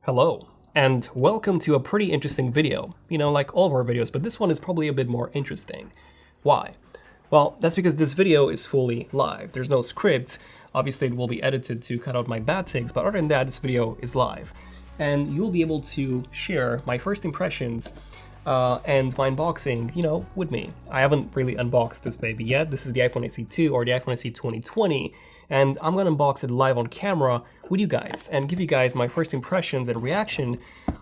Hello, and welcome to a pretty interesting video. You know, like all of our videos, but this one is probably a bit more interesting. Why? Well, that's because this video is fully live. There's no script. Obviously, it will be edited to cut out my bad takes, but other than that, this video is live. And you'll be able to share my first impressions and my unboxing, you know, with me. I haven't really unboxed this baby yet. This is the iPhone SE 2 or the iPhone SE 2020, and I'm gonna unbox it live on camera with you guys and give you guys my first impressions and reaction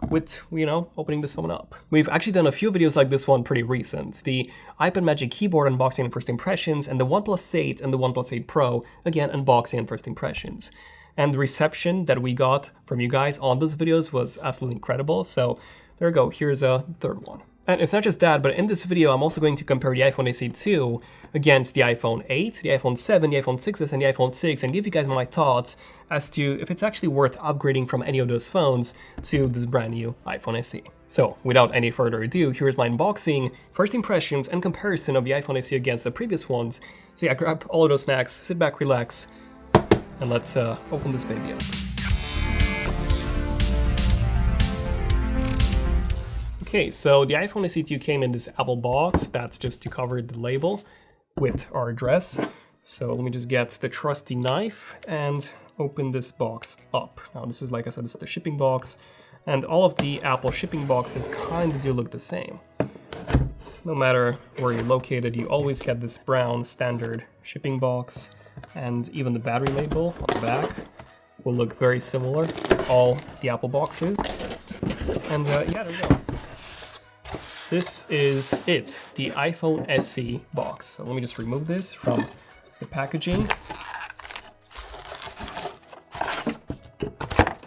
with, you know, opening this phone up. We've actually done a few videos like this one pretty recent. The iPad Magic Keyboard unboxing and first impressions, and the OnePlus 8 and the OnePlus 8 Pro, again, unboxing and first impressions. And the reception that we got from you guys on those videos was absolutely incredible, so there we go, here's a third one. And it's not just that, but in this video, I'm also going to compare the iPhone SE 2 against the iPhone 8, the iPhone 7, the iPhone 6s, and the iPhone 6, and give you guys my thoughts as to if it's actually worth upgrading from any of those phones to this brand new iPhone SE. So, without any further ado, here's my unboxing, first impressions, and comparison of the iPhone SE against the previous ones. So yeah, grab all of those snacks, sit back, relax, and let's open this baby up. Okay, so the iPhone SE 2 came in this Apple box. That's just to cover the label with our address. So let me just get the trusty knife and open this box up. Now this is, like I said, this is the shipping box, and all of the Apple shipping boxes kind of do look the same. No matter where you're located, you always get this brown standard shipping box, and even the battery label on the back will look very similar to all the Apple boxes. And yeah, there we go. This is it, the iPhone SE box. So let me just remove this from the packaging.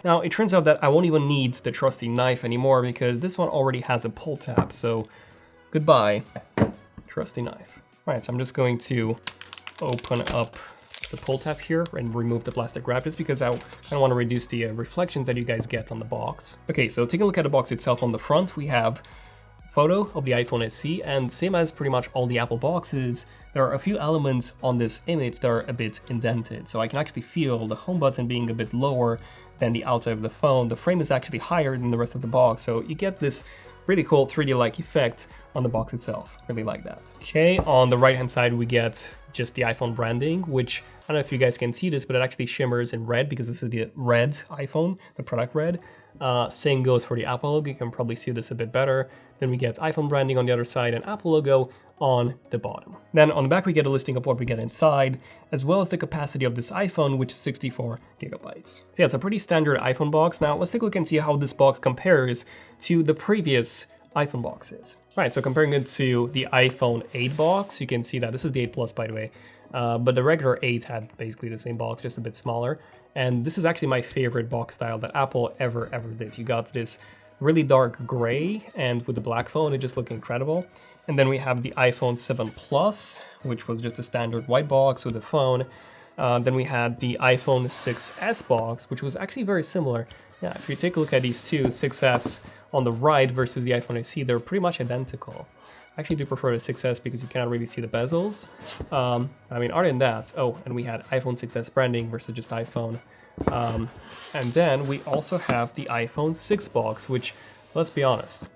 Now, it turns out that I won't even need the trusty knife anymore because this one already has a pull tab, so goodbye, trusty knife. All right, so I'm just going to open up the pull tab here and remove the plastic wrap just because I don't want to reduce the reflections that you guys get on the box. Okay, so taking a look at the box itself, on the front we have photo of the iPhone SE, and same as pretty much all the Apple boxes, there are a few elements on this image that are a bit indented. So I can actually feel the home button being a bit lower than the outside of the phone. The frame is actually higher than the rest of the box, so you get this really cool 3D-like effect on the box itself. Really like that. Okay, on the right-hand side we get just the iPhone branding, which I don't know if you guys can see this, but it actually shimmers in red because this is the red iPhone, the product red. Same goes for the Apple logo. You can probably see this a bit better. Then we get iPhone branding on the other side and Apple logo on the bottom. Then on the back we get a listing of what we get inside, as well as the capacity of this iPhone, which is 64 gigabytes. So yeah, it's a pretty standard iPhone box. Now let's take a look and see how this box compares to the previous iPhone boxes. Right, so comparing it to the iPhone 8 box, you can see that this is the 8 Plus, by the way, but the regular 8 had basically the same box, just a bit smaller. And this is actually my favorite box style that Apple ever did. You got this really dark gray, and with the black phone, it just looked incredible. And then we have the iPhone 7 Plus, which was just a standard white box with a phone. Then we had the iPhone 6s box, which was actually very similar. Yeah, if you take a look at these two, 6s on the right versus the iPhone SE, they're pretty much identical. I actually do prefer the 6s because you cannot really see the bezels. I mean, other than that, oh, and we had iPhone 6s branding versus just iPhone. And then we also have the iPhone 6 box, which, let's be honest,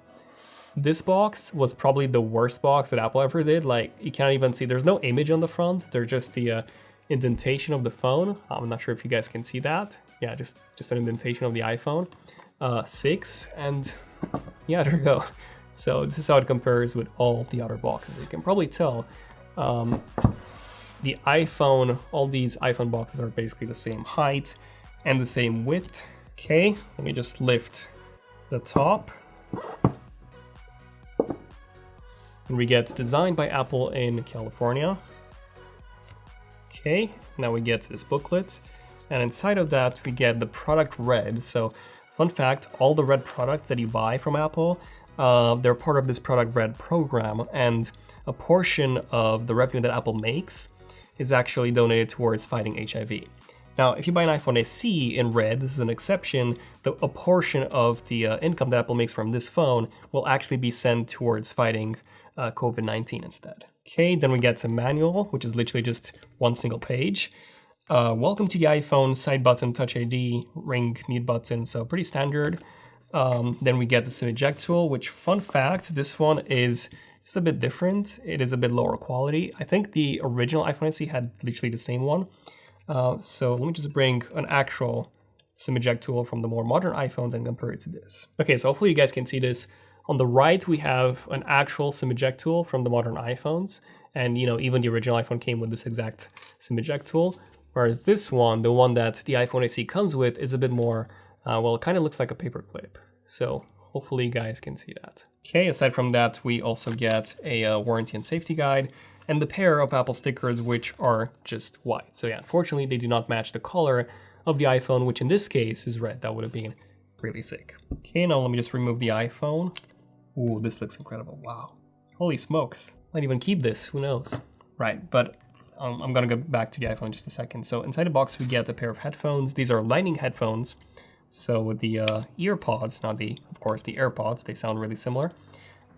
this box was probably the worst box that Apple ever did. Like, you can't even see, there's no image on the front, there's just the indentation of the phone. I'm not sure if you guys can see that. Yeah, just an indentation of the iPhone 6, and yeah, there we go. So this is how it compares with all the other boxes. You can probably tell the iPhone, all these iPhone boxes are basically the same height and the same width. Okay, let me just lift the top. And we get designed by Apple in California. Okay, now we get this booklet. And inside of that, we get the product red. So fun fact, all the red products that you buy from Apple, they're part of this product red program, and a portion of the revenue that Apple makes is actually donated towards fighting HIV. Now, if you buy an iPhone SE in red, this is an exception, a portion of the income that Apple makes from this phone will actually be sent towards fighting COVID-19 instead. Okay, then we get some manual, which is literally just one single page. welcome to the iPhone, side button, Touch ID, ring, mute button, so pretty standard. Then we get the SIM eject tool, which, fun fact, this one is just a bit different. It is a bit lower quality. I think the original iPhone SE had literally the same one. So let me just bring an actual SIM eject tool from the more modern iPhones and compare it to this. Okay, so hopefully you guys can see this. On the right, we have an actual SIM eject tool from the modern iPhones. And, you know, even the original iPhone came with this exact SIM eject tool. Whereas this one, the one that the iPhone SE comes with, is a bit more, well, it kind of looks like a paperclip. So hopefully you guys can see that. Okay, aside from that, we also get a warranty and safety guide and the pair of Apple stickers, which are just white. So yeah, unfortunately, they do not match the color of the iPhone, which in this case is red. That would have been really sick. Okay, now let me just remove the iPhone. Ooh, this looks incredible. Wow. Holy smokes. Might even keep this, who knows? Right, but I'm gonna go back to the iPhone in just a second. So inside the box, we get a pair of headphones. These are Lightning headphones. So with the ear pods, not the, of course, the AirPods, they sound really similar.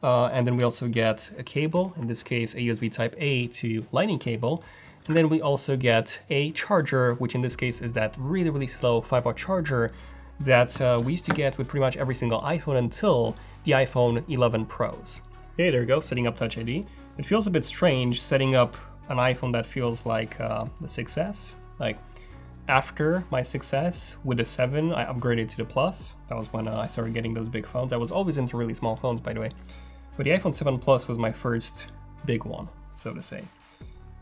And then we also get a cable, in this case, a USB Type A to Lightning cable. And then we also get a charger, which in this case is that really, really slow 5-watt charger that we used to get with pretty much every single iPhone until the iPhone 11 Pros. Okay, there you go, setting up Touch ID. It feels a bit strange setting up an iPhone that feels like the 6S. Like, after my 6S with the 7, I upgraded to the Plus. That was when I started getting those big phones. I was always into really small phones, by the way. But the iPhone 7 Plus was my first big one, so to say.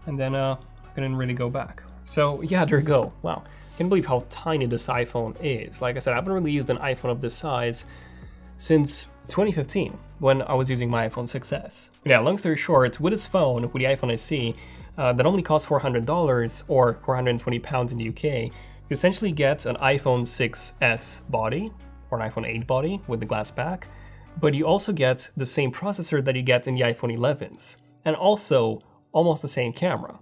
And then I couldn't really go back. So yeah, there you go. Wow, I can't believe how tiny this iPhone is. Like I said, I haven't really used an iPhone of this size since 2015, when I was using my iPhone 6S. But yeah, long story short, with this phone, with the iPhone SE, that only costs $400 or 420 pounds in the UK, you essentially get an iPhone 6S body, or an iPhone 8 body with the glass back, but you also get the same processor that you get in the iPhone 11s, and also almost the same camera.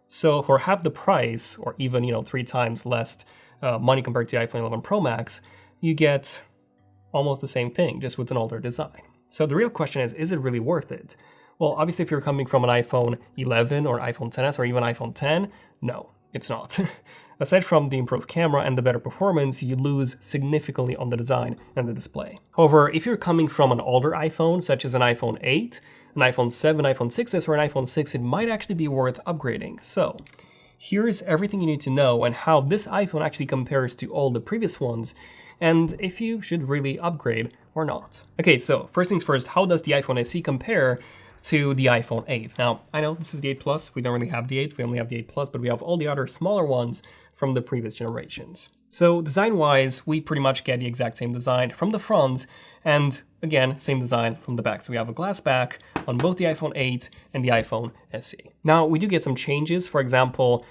So for half the price, or even 3 times less money compared to the iPhone 11 Pro Max, you get almost the same thing, just with an older design. So the real question is it really worth it? Well, obviously if you're coming from an iPhone 11 or iPhone XS or even iPhone 10, no, it's not. Aside from the improved camera and the better performance, you lose significantly on the design and the display. However, if you're coming from an older iPhone, such as an iPhone 8, an iPhone 7, iPhone 6s, or an iPhone 6, it might actually be worth upgrading. So here's everything you need to know and how this iPhone actually compares to all the previous ones, and if you should really upgrade or not. Okay, so first things first, how does the iPhone SE compare to the iPhone 8? Now, I know this is the 8 Plus, we don't really have the 8, we only have the 8 Plus, but we have all the other smaller ones from the previous generations. So design-wise, we pretty much get the exact same design from the front, and again, same design from the back. So we have a glass back on both the iPhone 8 and the iPhone SE. Now, we do get some changes. For example,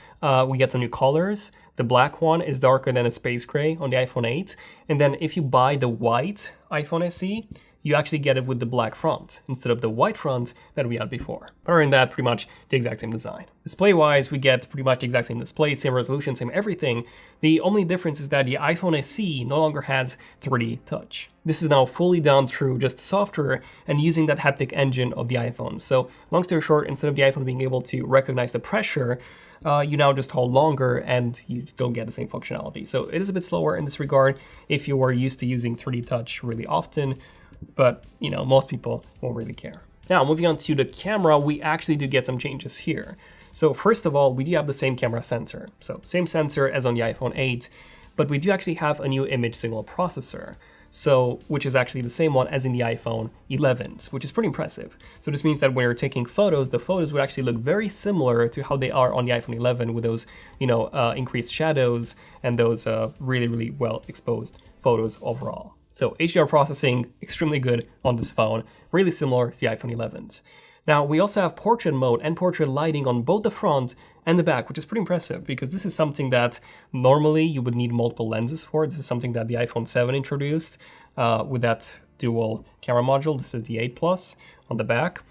we get some new colors. The black one is darker than a space gray on the iPhone 8. And then if you buy the white iPhone SE, you actually get it with the black front instead of the white front that we had before. But other than that, pretty much the exact same design. Display-wise, we get pretty much the exact same display, same resolution, same everything. The only difference is that the iPhone SE no longer has 3D touch. This is now fully done through just software and using that haptic engine of the iPhone. So long story short, instead of the iPhone being able to recognize the pressure, you now just hold longer and you still get the same functionality. So it is a bit slower in this regard if you are used to using 3D touch really often, but most people won't really care. Now, moving on to the camera, we actually do get some changes here. So first of all, we do have the same camera sensor. So same sensor as on the iPhone 8, but we do actually have a new image signal processor. So, which is actually the same one as in the iPhone 11s, which is pretty impressive. So this means that when you're taking photos, the photos would actually look very similar to how they are on the iPhone 11 with those, increased shadows and those really, really well exposed photos overall. So HDR processing, extremely good on this phone, really similar to the iPhone 11s. Now, we also have portrait mode and portrait lighting on both the front and the back, which is pretty impressive because this is something that normally you would need multiple lenses for. This is something that the iPhone 7 introduced with that dual camera module. This is the 8 Plus on the back.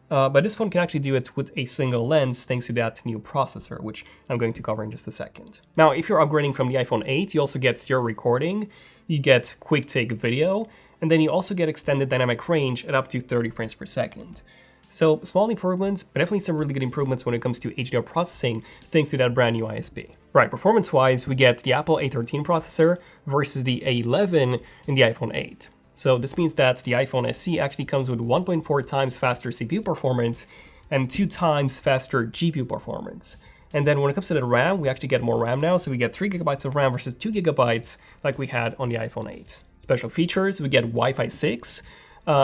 But this phone can actually do it with a single lens thanks to that new processor, which I'm going to cover in just a second. Now, if you're upgrading from the iPhone 8, you also get stereo recording, you get quick take video, and then you also get extended dynamic range at up to 30 frames per second. So small improvements, but definitely some really good improvements when it comes to HDR processing thanks to that brand new ISP. Right, performance-wise, we get the Apple A13 processor versus the A11 in the iPhone 8. So this means that the iPhone SE actually comes with 1.4 times faster CPU performance and 2 times faster GPU performance. And then when it comes to the RAM, we actually get more RAM now, so we get 3 GB of RAM versus 2 GB like we had on the iPhone 8. Special features, we get Wi-Fi 6,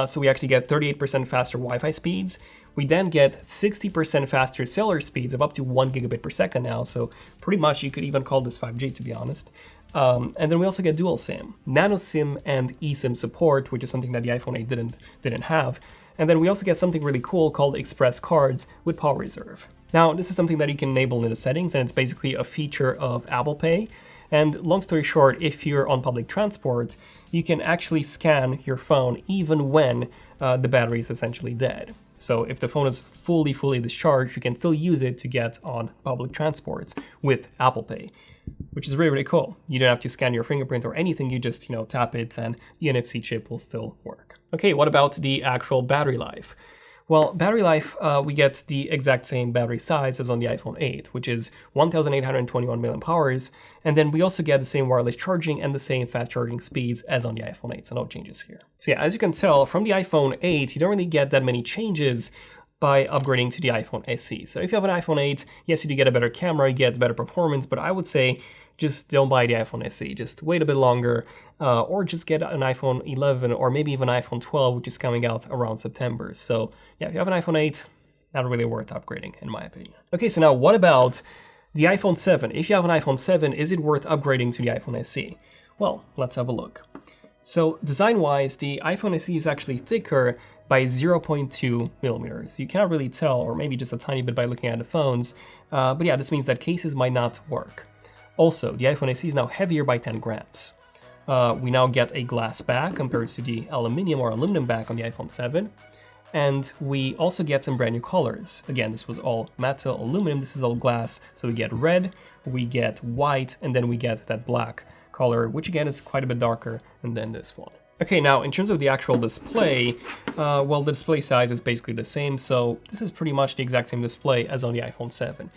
so we actually get 38% faster Wi-Fi speeds. We then get 60% faster cellular speeds of up to 1 gigabit per second now, so pretty much you could even call this 5G, to be honest. And then we also get dual SIM, nano SIM, and eSIM support, which is something that the iPhone 8 didn't have. And then we also get something really cool called Express Cards with Power Reserve. Now, this is something that you can enable in the settings, and it's basically a feature of Apple Pay. And long story short, if you're on public transport, you can actually scan your phone even when the battery is essentially dead. So if the phone is fully discharged, you can still use it to get on public transports with Apple Pay, which is really cool. You don't have to scan your fingerprint or anything, you just, tap it and the NFC chip will still work. Okay, what about the actual battery life? Well, battery life, we get the exact same battery size as on the iPhone 8, which is 1,821 mAh, and then we also get the same wireless charging and the same fast charging speeds as on the iPhone 8, so no changes here. So yeah, as you can tell, from the iPhone 8, you don't really get that many changes by upgrading to the iPhone SE. So if you have an iPhone 8, yes, you do get a better camera, you get better performance, but I would say just don't buy the iPhone SE. Just wait a bit longer, or just get an iPhone 11 or maybe even iPhone 12, which is coming out around September. So yeah, if you have an iPhone 8, not really worth upgrading, in my opinion. Okay, so now what about the iPhone 7? If you have an iPhone 7, is it worth upgrading to the iPhone SE? Well, let's have a look. So design-wise, the iPhone SE is actually thicker by 0.2 millimeters. You cannot really tell, or maybe just a tiny bit by looking at the phones, but yeah, this means that cases might not work. Also, the iPhone SE is now heavier by 10 grams. We now get a glass back compared to the aluminum or aluminum back on the iPhone 7. And we also get some brand new colors. Again, this was all metal, aluminum, this is all glass. So we get red, we get white, and then we get that black color, which again is quite a bit darker than this one. Okay, now in terms of the actual display, well, the display size is basically the same. So this is pretty much the exact same display as on the iPhone 7.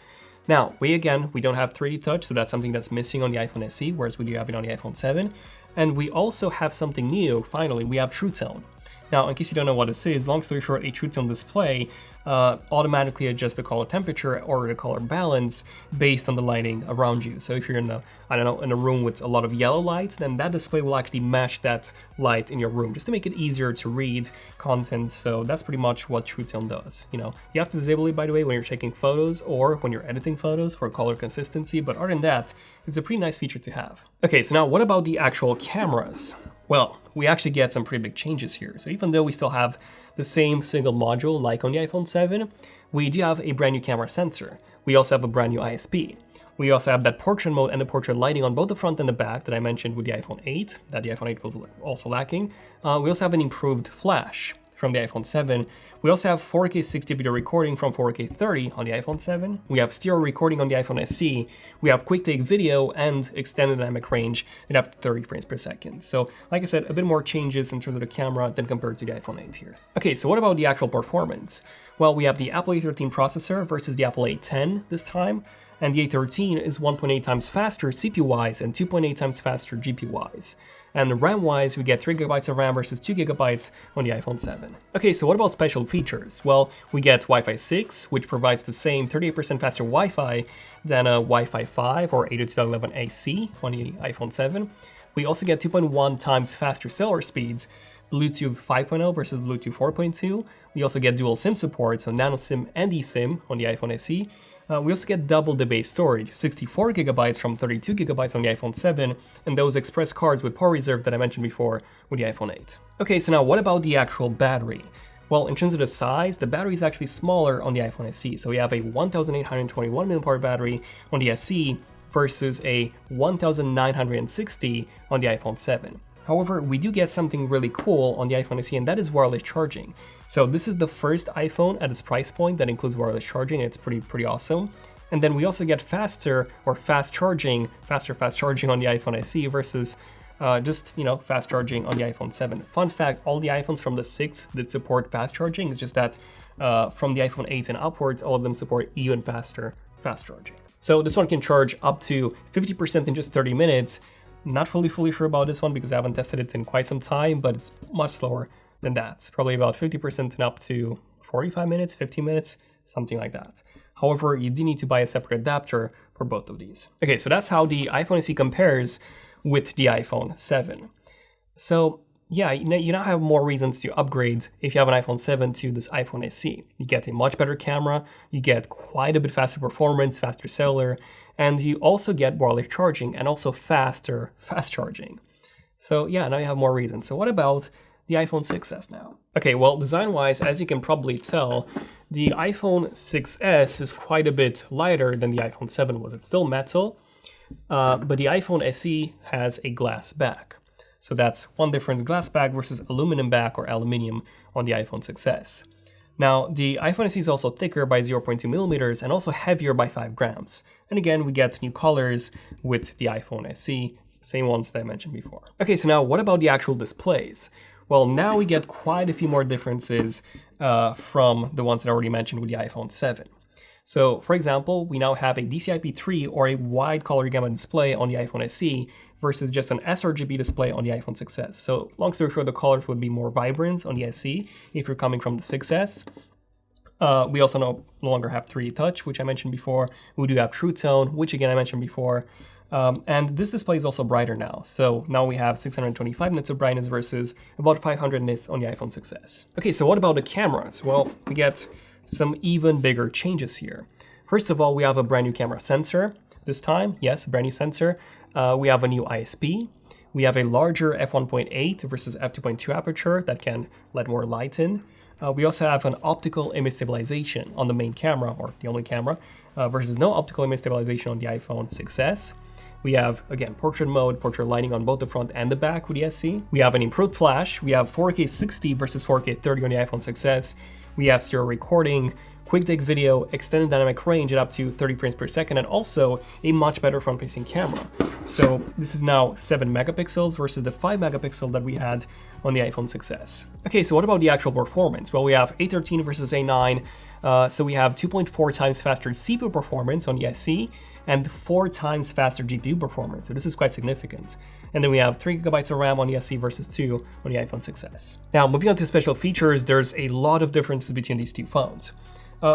Now, we don't have 3D touch, so that's something that's missing on the iPhone SE, whereas we do have it on the iPhone 7. And we also have something new, finally, we have True Tone. Now, in case you don't know what this is, long story short, a True Tone display automatically adjusts the color temperature or the color balance based on the lighting around you. So if you're in in a room with a lot of yellow lights, then that display will actually match that light in your room, just to make it easier to read content. So that's pretty much what True Tone does. You have to disable it, by the way, when you're taking photos or when you're editing photos for color consistency. But other than that, it's a pretty nice feature to have. Okay, so now what about the actual cameras? Well, we actually get some pretty big changes here. So even though we still have the same single module like on the iPhone 7, we do have a brand new camera sensor. We also have a brand new ISP. We also have that portrait mode and the portrait lighting on both the front and the back that I mentioned with the iPhone 8, that the iPhone 8 was also lacking. We also have an improved flash from the iPhone 7. We also have 4K 60 video recording from 4K 30 on the iPhone 7. We have stereo recording on the iPhone SE. We have quick take video and extended dynamic range at up to 30 frames per second. So like I said, a bit more changes in terms of the camera than compared to the iPhone 8 here. Okay, so what about the actual performance? Well, we have the Apple A13 processor versus the Apple A10 this time. And the A13 is 1.8 times faster CPU-wise and 2.8 times faster GPU-wise. And RAM-wise, we get 3 GB of RAM versus 2 GB on the iPhone 7. Okay, so what about special features? Well, we get Wi-Fi 6, which provides the same 38% faster Wi-Fi than a Wi-Fi 5 or 802.11ac on the iPhone 7. We also get 2.1 times faster cellular speeds, Bluetooth 5.0 versus Bluetooth 4.2. We also get dual SIM support, so nano SIM and eSIM on the iPhone SE. We also get double the base storage, 64 GB from 32 GB on the iPhone 7, and those express cards with Power Reserve that I mentioned before with the iPhone 8. Okay, so now what about the actual battery? Well, in terms of the size, the battery is actually smaller on the iPhone SE. So we have a 1,821 mAh battery on the SE versus a 1,960 on the iPhone 7. However, we do get something really cool on the iPhone SE, and that is wireless charging. So this is the first iPhone at its price point that includes wireless charging, and it's pretty awesome. And then we also get fast charging on the iPhone SE versus just fast charging on the iPhone 7. Fun fact, all the iPhones from the 6 did support fast charging. It's just that from the iPhone 8 and upwards, all of them support even faster fast charging. So this one can charge up to 50% in just 30 minutes. Not fully sure about this one because I haven't tested it in quite some time, but it's much slower than that. It's probably about 50% in up to 45 minutes, 50 minutes, something like that. However, you do need to buy a separate adapter for both of these. Okay, so that's how the iPhone SE compares with the iPhone 7. So yeah, you now have more reasons to upgrade if you have an iPhone 7 to this iPhone SE. You get a much better camera, you get quite a bit faster performance, faster cellular, and you also get wireless charging and also fast charging. So yeah, now you have more reasons. So what about the iPhone 6s now? Okay, well, design-wise, as you can probably tell, the iPhone 6s is quite a bit lighter than the iPhone 7 was. It's still metal, but the iPhone SE has a glass back. So that's one difference, glass back versus aluminum back or aluminium on the iPhone 6s. Now, the iPhone SE is also thicker by 0.2 millimeters and also heavier by 5 grams. And again, we get new colors with the iPhone SE, same ones that I mentioned before. Okay, so now what about the actual displays? Well, now we get quite a few more differences from the ones that I already mentioned with the iPhone 7. So, for example, we now have a DCI-P3 or a wide color gamut display on the iPhone SE versus just an sRGB display on the iPhone 6s. So, long story short, the colors would be more vibrant on the SE if you're coming from the 6s. We also no longer have 3D Touch, which I mentioned before. We do have True Tone, which again I mentioned before. And this display is also brighter now. So now we have 625 nits of brightness versus about 500 nits on the iPhone 6s. Okay, so what about the cameras? Well, we get some even bigger changes here. First of all, we have a brand new camera sensor this time. Yes, a brand new sensor. We have a new ISP. We have a larger f1.8 versus f2.2 aperture that can let more light in. We also have an optical image stabilization on the main camera, or the only camera, versus no optical image stabilization on the iPhone 6s. We have, again, portrait mode, portrait lighting on both the front and the back with the SE. We have an improved flash. We have 4K 60 versus 4K 30 on the iPhone 6s. We have stereo recording, quick take video, extended dynamic range at up to 30 frames per second, and also a much better front-facing camera. So this is now 7 megapixels versus the 5 megapixel that we had on the iPhone 6s. Okay, so what about the actual performance? Well, we have A13 versus A9, so we have 2.4 times faster CPU performance on the SE and 4 times faster GPU performance, so this is quite significant. And then we have 3 gigabytes of RAM on the SE versus 2 on the iPhone 6s. Now, moving on to special features, there's a lot of differences between these two phones.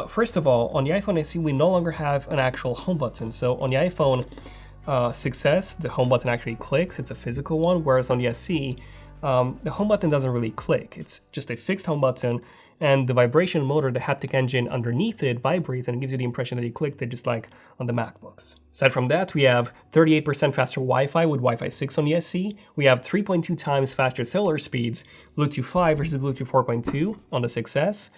First of all, on the iPhone SE, we no longer have an actual home button. So on the iPhone 6s, the home button actually clicks. It's a physical one, whereas on the SE, the home button doesn't really click. It's just a fixed home button, and the vibration motor, the haptic engine underneath it, vibrates and it gives you the impression that you clicked it, just like on the MacBooks. Aside from that, we have 38% faster Wi-Fi with Wi-Fi 6 on the SE. We have 3.2 times faster cellular speeds, Bluetooth 5 versus Bluetooth 4.2 on the 6s.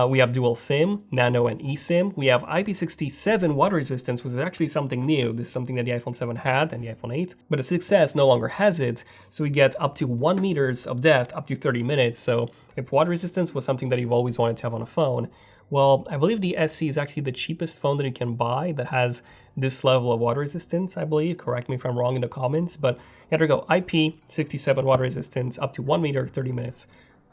We have dual SIM, nano and eSIM. We have IP67 water resistance, which is actually something new. This is something that the iPhone 7 had and the iPhone 8, but the 6s no longer has it. So we get up to 1 meters of depth, up to 30 minutes. So if water resistance was something that you've always wanted to have on a phone, well, I believe the SE is actually the cheapest phone that you can buy that has this level of water resistance, I believe. Correct me if I'm wrong in the comments, but here we go. IP67 water resistance, up to 1 meter, 30 minutes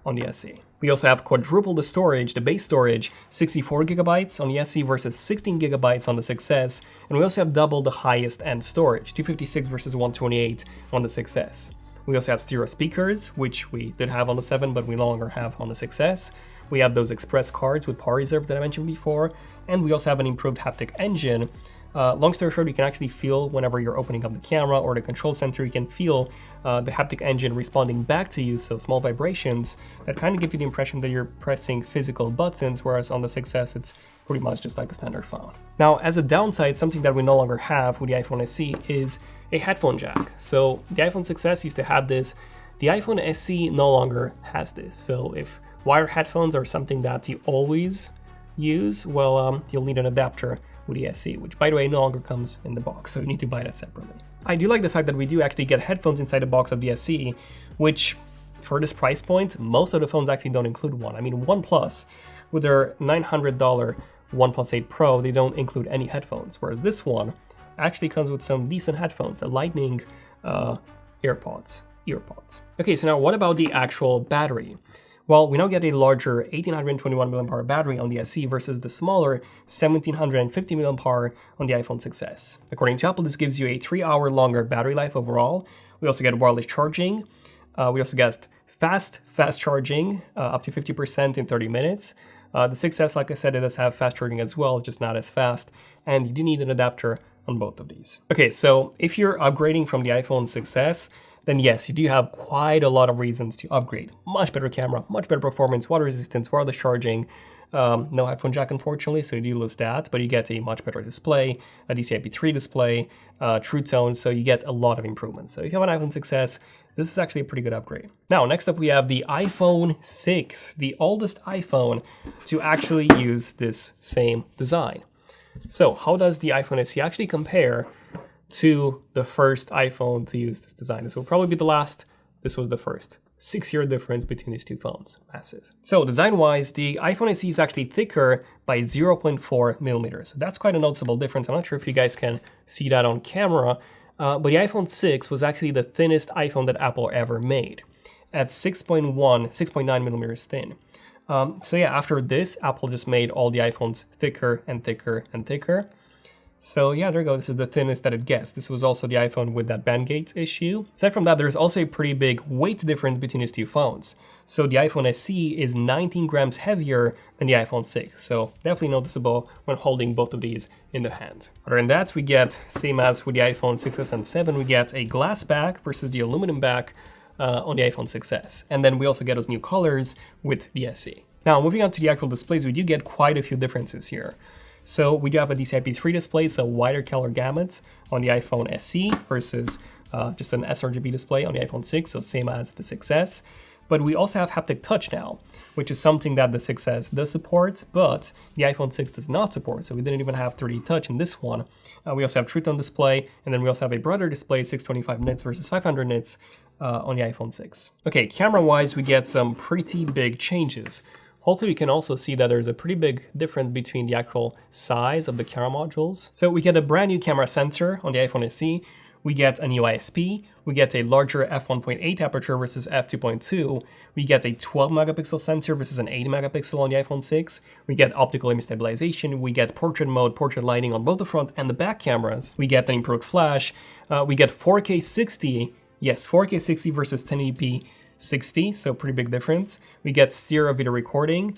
on the SE. We also have quadruple the storage, the base storage, 64 gigabytes on the SE versus 16 gigabytes on the 6s, and we also have double the highest end storage, 256 versus 128 on the 6s. We also have stereo speakers, which we did have on the 7, but we no longer have on the 6s. We have those express cards with power reserve that I mentioned before, and we also have an improved haptic engine. Long story short, you can actually feel whenever you're opening up the camera or the control center, you can feel the haptic engine responding back to you, so small vibrations that kind of give you the impression that you're pressing physical buttons, whereas on the 6s, it's pretty much just like a standard phone. Now, as a downside, something that we no longer have with the iPhone SE is a headphone jack. So the iPhone 6s used to have this. The iPhone SE no longer has this. So if wired headphones are something that you always use, well, you'll need an adapter with the SE, which by the way no longer comes in the box, so you need to buy that separately. I do like the fact that we do actually get headphones inside the box of the SE, which for this price point, most of the phones actually don't include one. I mean, OnePlus, with their $900 OnePlus 8 Pro, they don't include any headphones, whereas this one actually comes with some decent headphones, a Lightning earpods. Okay, so now what about the actual battery? Well, we now get a larger 1821 mAh battery on the SE versus the smaller 1750 mAh on the iPhone 6s. According to Apple, this gives you a 3-hour longer battery life overall. We also get wireless charging. We also get fast charging, up to 50% in 30 minutes. The 6s, like I said, it does have fast charging as well, just not as fast. And you do need an adapter on both of these. Okay, so if you're upgrading from the iPhone 6s, then yes, you do have quite a lot of reasons to upgrade. Much better camera, much better performance, water resistance, wireless charging. No headphone jack, unfortunately, so you do lose that, but you get a much better display, a DCI-P3 display, True Tone, so you get a lot of improvements. So if you have an iPhone 6s, this is actually a pretty good upgrade. Now, next up we have the iPhone 6, the oldest iPhone to actually use this same design. So how does the iPhone SE actually compare to the first iPhone to use this design? This will probably be the last. This was the first. 6-year difference between these two phones. Massive. So design-wise, the iPhone SE is actually thicker by 0.4 millimeters. So that's quite a noticeable difference. I'm not sure if you guys can see that on camera, but the iPhone 6 was actually the thinnest iPhone that Apple ever made, at 6.9 millimeters thin. So yeah, after this, Apple just made all the iPhones thicker and thicker and thicker. So yeah, there you go. This is the thinnest that it gets. This was also the iPhone with that band gauge issue. Aside from that, there's also a pretty big weight difference between these two phones. So the iPhone SE is 19 grams heavier than the iPhone 6. So definitely noticeable when holding both of these in the hand. Other than that, we get, same as with the iPhone 6s and 7, we get a glass back versus the aluminum back on the iPhone 6s. And then we also get those new colors with the SE. Now, moving on to the actual displays, we do get quite a few differences here. So we do have a DCI-P3 display, so wider color gamuts on the iPhone SE versus just an sRGB display on the iPhone 6, so same as the 6s. But we also have haptic touch now, which is something that the 6s does support, but the iPhone 6 does not support, so we didn't even have 3D touch in this one. We also have True Tone display, and then we also have a broader display, 625 nits versus 500 nits on the iPhone 6. Okay, camera-wise, we get some pretty big changes. Hopefully you can also see that there's a pretty big difference between the actual size of the camera modules. So we get a brand new camera sensor on the iPhone SE, we get a new ISP, we get a larger f1.8 aperture versus f2.2, we get a 12 megapixel sensor versus an 8 megapixel on the iPhone 6, we get optical image stabilization, we get portrait mode, portrait lighting on both the front and the back cameras, we get an improved flash, we get 4K 60, yes, 4K 60 versus 1080p 60, so pretty big difference. We get stereo video recording,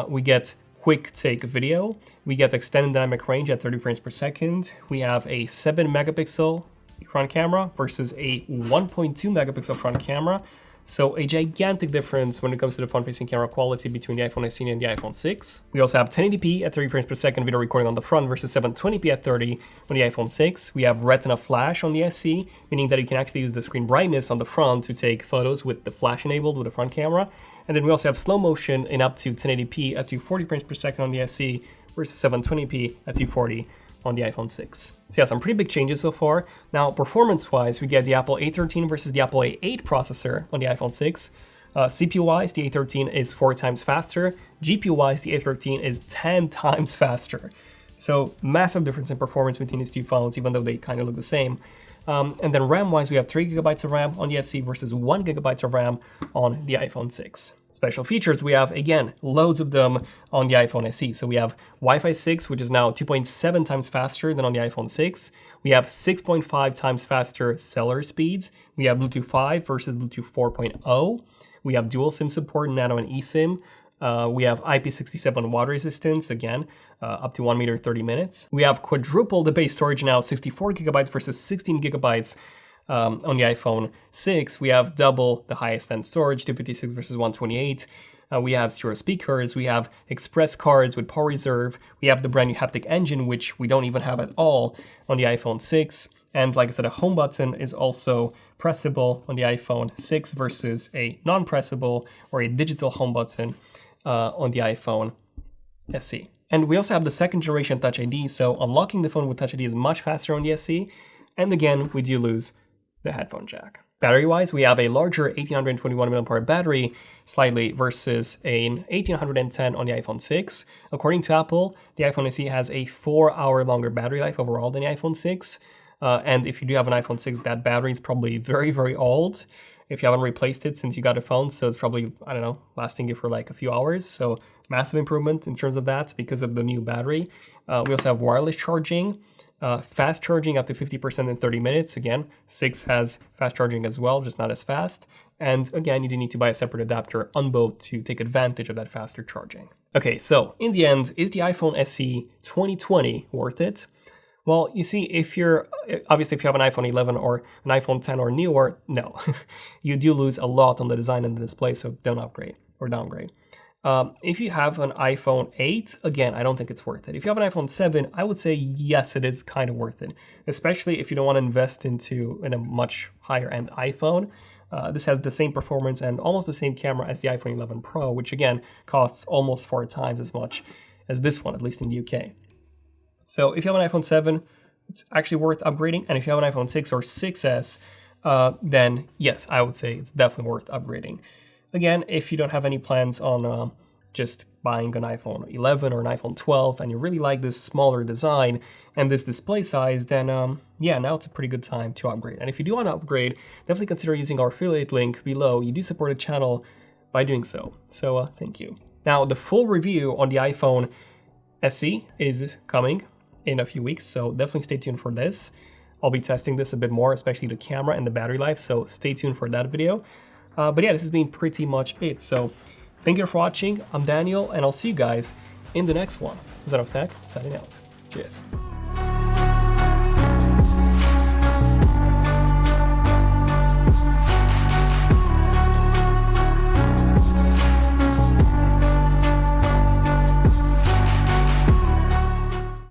we get quick take video, we get extended dynamic range at 30 frames per second, we have a 7 megapixel front camera versus a 1.2 megapixel front camera, so a gigantic difference when it comes to the front-facing camera quality between the iPhone SE and the iPhone 6. We also have 1080p at 30 frames per second video recording on the front versus 720p at 30 on the iPhone 6. We have Retina flash on the SE, meaning that you can actually use the screen brightness on the front to take photos with the flash enabled with the front camera. And then we also have slow motion in up to 1080p at 240 frames per second on the SE versus 720p at 240 on the iPhone 6. So yeah, some pretty big changes so far. Now, performance-wise, we get the Apple A13 versus the Apple A8 processor on the iPhone 6. CPU-wise, the A13 is 4 times faster. GPU-wise, the A13 is 10 times faster. So massive difference in performance between these two phones, even though they kind of look the same. And then RAM-wise, we have 3 gigabytes of RAM on the SE versus 1 gigabyte of RAM on the iPhone 6. Special features, we have, again, loads of them on the iPhone SE. So we have Wi-Fi 6, which is now 2.7 times faster than on the iPhone 6. We have 6.5 times faster cellular speeds. We have Bluetooth 5 versus Bluetooth 4.0. We have dual SIM support, nano and eSIM. We have IP67 water resistance, again, up to 1 meter 30 minutes. We have quadruple the base storage now, 64 gigabytes versus 16 gigabytes on the iPhone 6. We have double the highest end storage, 256 versus 128. We have stereo speakers, we have express cards with power reserve, we have the brand new haptic engine, which we don't even have at all on the iPhone 6. And like I said, a home button is also pressable on the iPhone 6 versus a non-pressable or a digital home button on the iPhone SE. And we also have the second generation Touch ID, so unlocking the phone with Touch ID is much faster on the SE. And again, we do lose the headphone jack. Battery-wise, we have a larger 1821 mAh battery slightly versus an 1810 on the iPhone 6. According to Apple, the iPhone SE has a 4-hour longer battery life overall than the iPhone 6. And if you do have an iPhone 6, that battery is probably very, very old. if you haven't replaced it since you got a phone, so it's probably, I don't know, lasting you for like a few hours. So massive improvement in terms of that because of the new battery. We also have wireless charging, fast charging up to 50% in 30 minutes. Again, 6 has fast charging as well, just not as fast. And again, you do need to buy a separate adapter on both to take advantage of that faster charging. Okay, so in the end, is the iPhone SE 2020 worth it? Well, you see, if you have an iPhone 11 or an iPhone 10 or newer, no. You do lose a lot on the design and the display, so don't upgrade or downgrade. If you have an iPhone 8, again, I don't think it's worth it. If you have an iPhone 7, I would say yes, it is kind of worth it, especially if you don't want to invest in a much higher end iPhone. This has the same performance and almost the same camera as the iPhone 11 Pro, which again costs almost 4 times as much as this one, at least in the UK. So if you have an iPhone 7, it's actually worth upgrading. And if you have an iPhone 6 or 6S, then yes, I would say it's definitely worth upgrading. Again, if you don't have any plans on just buying an iPhone 11 or an iPhone 12 and you really like this smaller design and this display size, then yeah, now it's a pretty good time to upgrade. And if you do want to upgrade, definitely consider using our affiliate link below. You do support the channel by doing so. So thank you. Now, the full review on the iPhone SE is coming in a few weeks, so definitely stay tuned for this. I'll be testing this a bit more, especially the camera and the battery life, so stay tuned for that video. But yeah, this has been pretty much it. So thank you for watching. I'm Daniel, and I'll see you guys in the next one. ZONEofTECH signing out. Cheers.